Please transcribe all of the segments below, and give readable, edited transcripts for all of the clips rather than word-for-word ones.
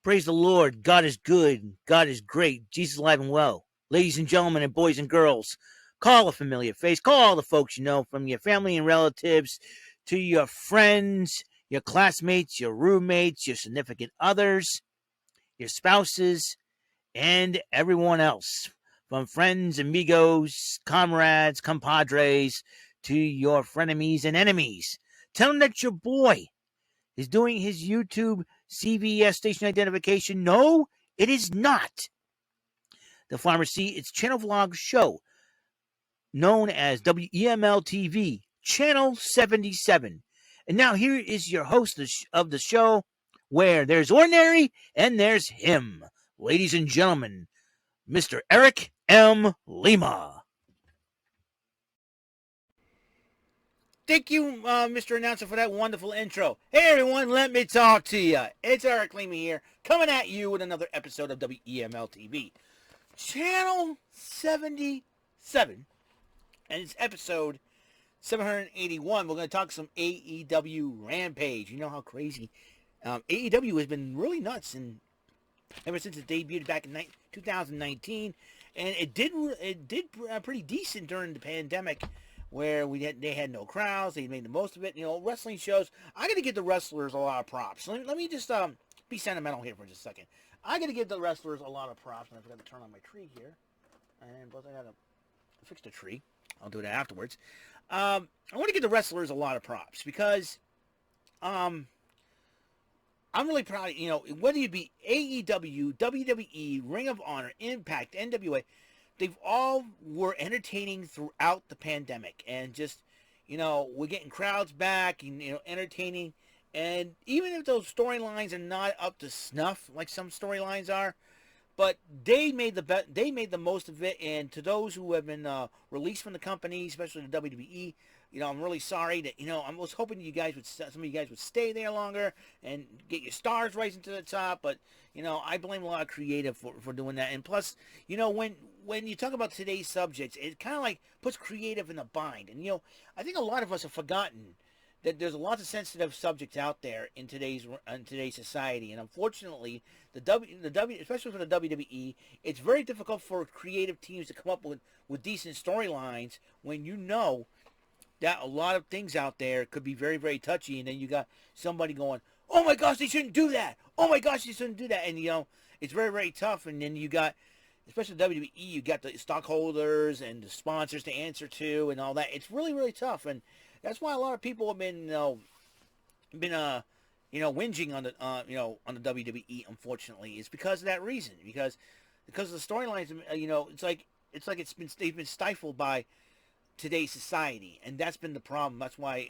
Praise the Lord. God is good. God is great. Jesus alive and well. Ladies and gentlemen and boys and girls, call a familiar face. Call all the folks you know, from your family and relatives to your friends, your classmates, your roommates, your significant others, your spouses, and everyone else. From friends, amigos, comrades, compadres, to your frenemies and enemies. Tell them that your boy is doing his YouTube CVS station identification. No, it is not. The Pharmacy, its channel vlog show, known as WEML-TV, Channel 77. And now here is your host of the show, where there's ordinary and there's him. Ladies and gentlemen, Mr. Eric M. Lima. Thank you, Mr. Announcer, for that wonderful intro. Hey, everyone, let me talk to you. It's Eric Lima here, coming at you with another episode of WEML-TV, Channel 77, and it's episode 781. We're going to talk some AEW Rampage. You know how crazy AEW has been really nuts, and ever since it debuted back in 2019, and it did pretty decent during the pandemic, where they had no crowds. They made the most of it. You know, wrestling shows, I got to give the wrestlers a lot of props. Let me just be sentimental here for just a second. I got to give the wrestlers a lot of props. And I forgot to turn on my tree here. And plus I got to fix the tree. I'll do that afterwards. I want to give the wrestlers a lot of props because I'm really proud of, you know, whether you be AEW, WWE, Ring of Honor, Impact, NWA, they've all were entertaining throughout the pandemic, and just, you know, we're getting crowds back and, you know, entertaining. And even if those storylines are not up to snuff like some storylines are, but they made the most of it. And to those who have been released from the company, especially the WWE, you know, I'm really sorry that, you know, I was hoping some of you guys would stay there longer and get your stars rising to the top. But, you know, I blame a lot of creative for doing that. And plus, you know, when you talk about today's subjects, it kind of like puts creative in a bind. And, you know, I think a lot of us have forgotten that there's a lot of sensitive subjects out there in today's society. And unfortunately, especially for the WWE, it's very difficult for creative teams to come up with decent storylines when you know that a lot of things out there could be very, very touchy, and then you got somebody going, oh my gosh, they shouldn't do that. Oh my gosh, they shouldn't do that. And, you know, it's very, very tough. And then you got, especially WWE, you got the stockholders and the sponsors to answer to and all that. It's really, really tough. And that's why a lot of people have been whinging on the, on the WWE, unfortunately. It's because of that reason. Because of the storylines, you know, they've been stifled by today's society, and that's been the problem. That's why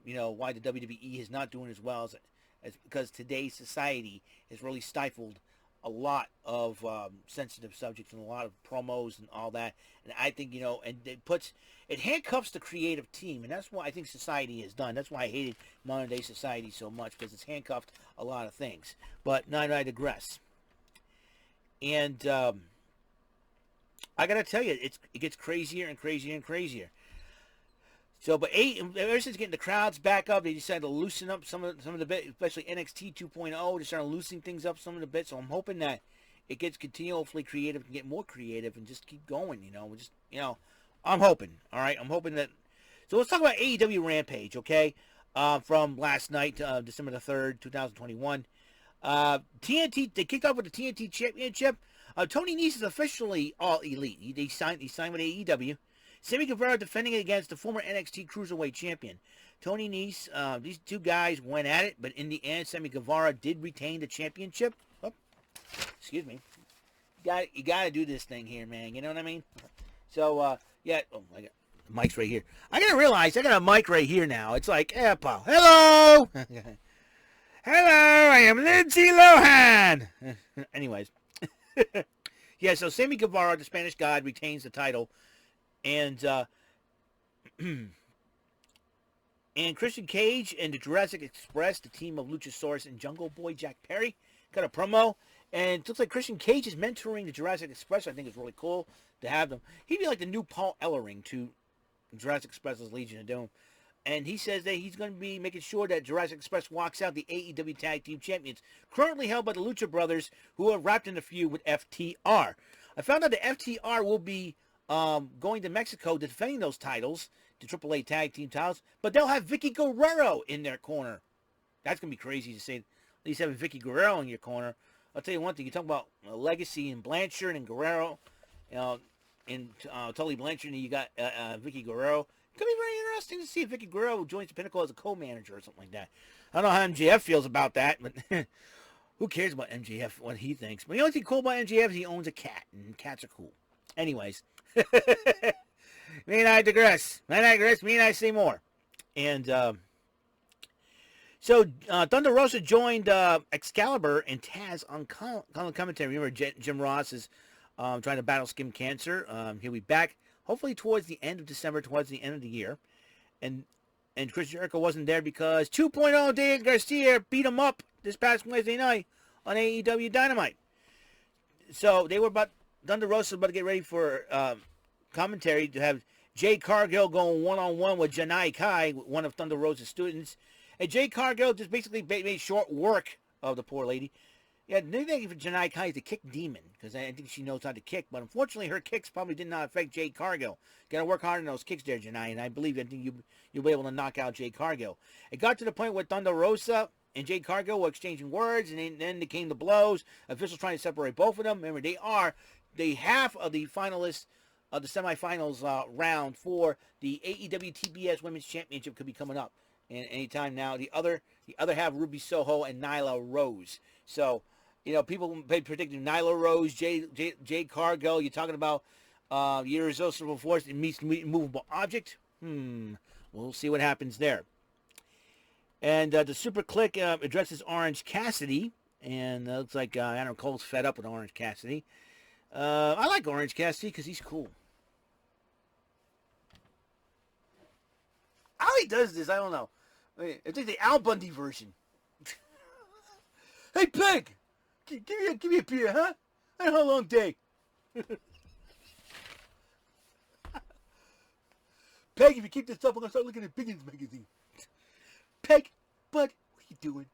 why the WWE is not doing as well as because today's society has really stifled a lot of sensitive subjects and a lot of promos and all that. And I think, you know, and it handcuffs the creative team, and that's what I think society has done. That's why I hated modern day society so much, because it's handcuffed a lot of things. But now I digress. And I gotta tell you, it gets crazier and crazier and crazier. So, but ever since getting the crowds back up, they decided to loosen up some of the bit, especially NXT 2.0. They started loosening things up some of the bits. So I'm hoping that it gets continually creative and get more creative and just keep going. You know, I'm hoping. All right, I'm hoping that. So let's talk about AEW Rampage, okay? From last night, December the 3rd, 2021. TNT, they kicked off with the TNT Championship. Tony Nese is officially all elite. He signed with AEW. Sammy Guevara defending it against the former NXT Cruiserweight Champion. Tony Nese, these two guys went at it, but in the end, Sammy Guevara did retain the championship. Oh, excuse me. You got to do this thing here, man. You know what I mean? So, yeah. Oh, I got the mic's right here. I got to realize I got a mic right here now. It's like, hey, pal. Hello! Hello, I am Lindsay Lohan! Anyways. Yeah, so Sammy Guevara, the Spanish God, retains the title. And and Christian Cage and the Jurassic Express, the team of Luchasaurus and Jungle Boy Jack Perry, got a promo. And it looks like Christian Cage is mentoring the Jurassic Express. I think it's really cool to have them. He'd be like the new Paul Ellering to Jurassic Express's Legion of Doom. And he says that he's going to be making sure that Jurassic Express walks out the AEW Tag Team Champions, currently held by the Lucha Brothers, who are wrapped in a feud with FTR. I found out that FTR will be going to Mexico defending those titles, the AAA Tag Team titles, but they'll have Vicky Guerrero in their corner. That's going to be crazy to say. At least having Vicky Guerrero in your corner. I'll tell you one thing. You talk about Legacy and Blanchard and Guerrero, and Tully Blanchard, and you got Vicky Guerrero. It could be very interesting to see if Vicky Guerrero joins the Pinnacle as a co-manager or something like that. I don't know how MJF feels about that, but who cares about MJF, what he thinks. But the only thing cool about MJF is he owns a cat, and cats are cool. Anyways. Me and I digress. Me and I say more. And so Thunder Rosa joined Excalibur and Taz on commentary. Remember, Jim Ross is trying to battle skin cancer. He'll be back hopefully towards the end of December, towards the end of the year. And Chris Jericho wasn't there because 2.0 Dave Garcia beat him up this past Wednesday night on AEW Dynamite. So they were Thunder Rosa was about to get ready for commentary to have Jade Cargill going one-on-one with Janai Kai, one of Thunder Rosa's students. And Jade Cargill just basically made short work of the poor lady. Yeah, the new thing for Janai Kai is the kick demon, because I think she knows how to kick. But unfortunately, her kicks probably did not affect Jade Cargill. Got to work hard on those kicks there, Janai, and I think you'll be able to knock out Jade Cargill. It got to the point where Thunder Rosa and Jade Cargill were exchanging words, and then they came the blows. Officials trying to separate both of them. Remember, they half of the finalists of the semifinals round for the AEW TBS Women's Championship could be coming up anytime now. The other half, Ruby Soho and Nyla Rose. So, people predicting Nyla Rose, Jade Cargill. You're talking about irresistible force and meets movable object. We'll see what happens there. And the Super Click addresses Orange Cassidy, and it looks like Adam Cole's fed up with Orange Cassidy. I like Orange Cassidy because he's cool. How he does this, I don't know. I think the Al Bundy version. Hey, Peg! Give me a beer, huh? I had a long day. Peg, if you keep this up, I'm going to start looking at Biggins magazine. Peg, bud, what are you doing?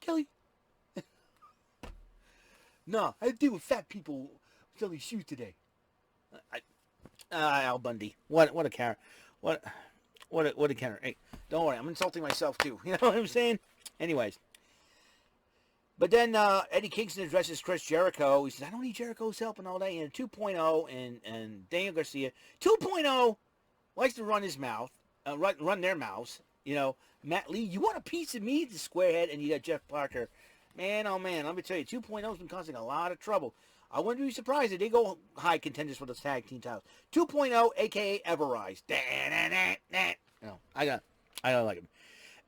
Kelly? No, I had to deal with fat people selling shoes today. Al Bundy. What a character. What a character. Hey, don't worry, I'm insulting myself too. You know what I'm saying? Anyways. But then Eddie Kingston addresses Chris Jericho. He says, I don't need Jericho's help and all that. 2.0 and Daniel Garcia. 2.0 likes to run his mouth, run their mouths. Matt Lee, you want a piece of me? The squarehead. And you got Jeff Parker. Man, oh man, let me tell you, 2.0 has been causing a lot of trouble. I wouldn't be surprised if they go high contenders for the tag team titles. 2.0, a.k.a. Everrise. I don't like him.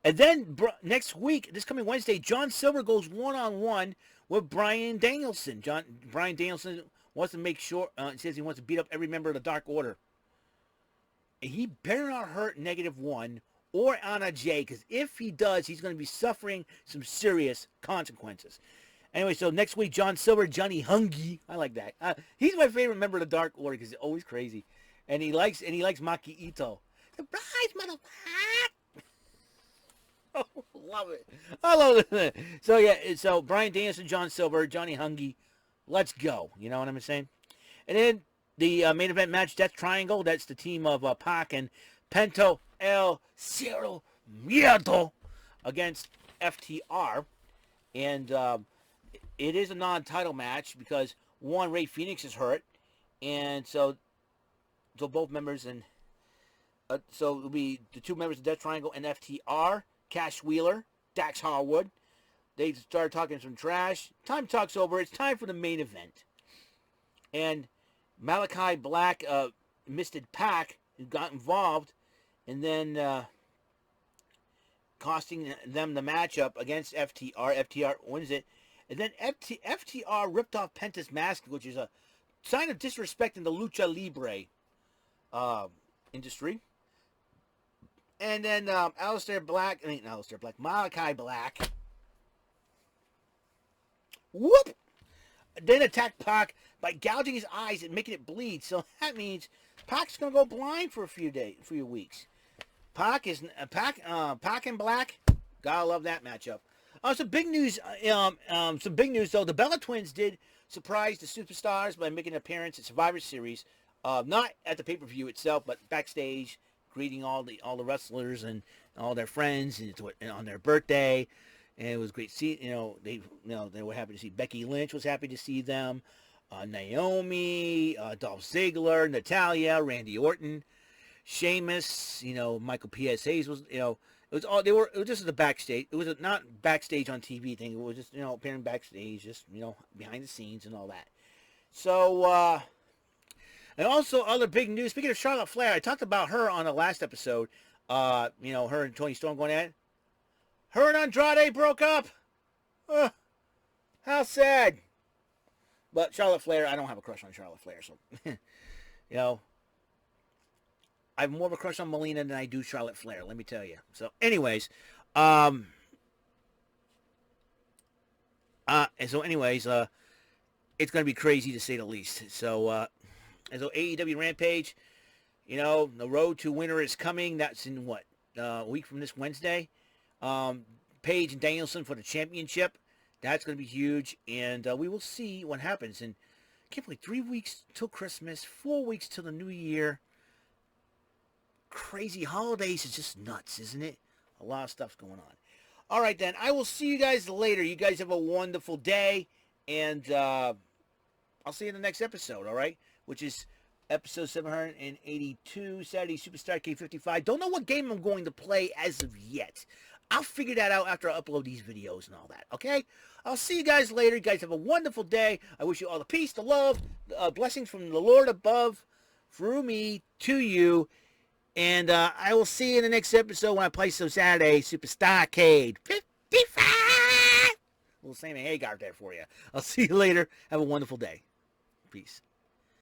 And then next week, this coming Wednesday, John Silver goes one-on-one with Bryan Danielson. Bryan Danielson wants to make sure, says he wants to beat up every member of the Dark Order. And he better not hurt -1 or Anna Jay, because if he does, he's going to be suffering some serious consequences. Anyway, so next week, John Silver, Johnny Hungy, I like that. He's my favorite member of the Dark Order because he's always crazy, and he likes Maki Ito. Surprise, motherfucker! Oh, love it. I love it. So yeah, so Bryan Danielson, John Silver, Johnny Hungy, let's go. You know what I'm saying? And then the main event match, Death Triangle. That's the team of Pac and Penta El Cielo Miedo against FTR. And it is a non-title match because, one, Rey Fenix is hurt. And so both members, and so it'll be the two members of Death Triangle and FTR, Cash Wheeler, Dax Harwood. They start talking some trash. Time talk's over. It's time for the main event. And Malachi Black, Mr. Pac, got involved, and then costing them the matchup against FTR. FTR wins it. And then FTR ripped off Penta's mask, which is a sign of disrespect in the Lucha Libre industry. And then Malachi Black. Whoop! Then attacked Pac by gouging his eyes and making it bleed. So that means Pac's going to go blind for a few weeks. Pac and Black. Gotta love that matchup. Some big news. Some big news though. The Bella Twins did surprise the Superstars by making an appearance at Survivor Series. Not at the pay-per-view itself, but backstage, greeting all the wrestlers and all their friends and on their birthday. And it was great. They were happy to see Becky Lynch. Was happy to see them. Naomi, Dolph Ziggler, Natalya, Randy Orton, Sheamus. Michael P.S. Hayes was. It was all they were. It was just the backstage. It was not backstage on TV thing. It was just appearing backstage, just behind the scenes and all that. So and also other big news. Speaking of Charlotte Flair, I talked about her on the last episode. Her and Tony Storm going at it. Her and Andrade broke up. How sad. But Charlotte Flair, I don't have a crush on Charlotte Flair, so I have more of a crush on Melina than I do Charlotte Flair, let me tell you. So, anyways, it's going to be crazy to say the least. So, AEW Rampage, the road to winter is coming. That's in a week from this Wednesday. Paige and Danielson for the championship. That's going to be huge, and we will see what happens. And I can't believe 3 weeks till Christmas, 4 weeks till the New Year. Crazy holidays is just nuts, isn't it? A lot of stuff's going on. All right, then. I will see you guys later. You guys have a wonderful day, and I'll see you in the next episode, all right? Which is episode 782, Saturday Superstar K55. Don't know what game I'm going to play as of yet. I'll figure that out after I upload these videos and all that, okay? I'll see you guys later. You guys have a wonderful day. I wish you all the peace, the love, blessings from the Lord above, through me, to you. And I will see you in the next episode when I play some Saturday Superstar Arcade 55. A little Sammy Hagar there for you. I'll see you later. Have a wonderful day. Peace.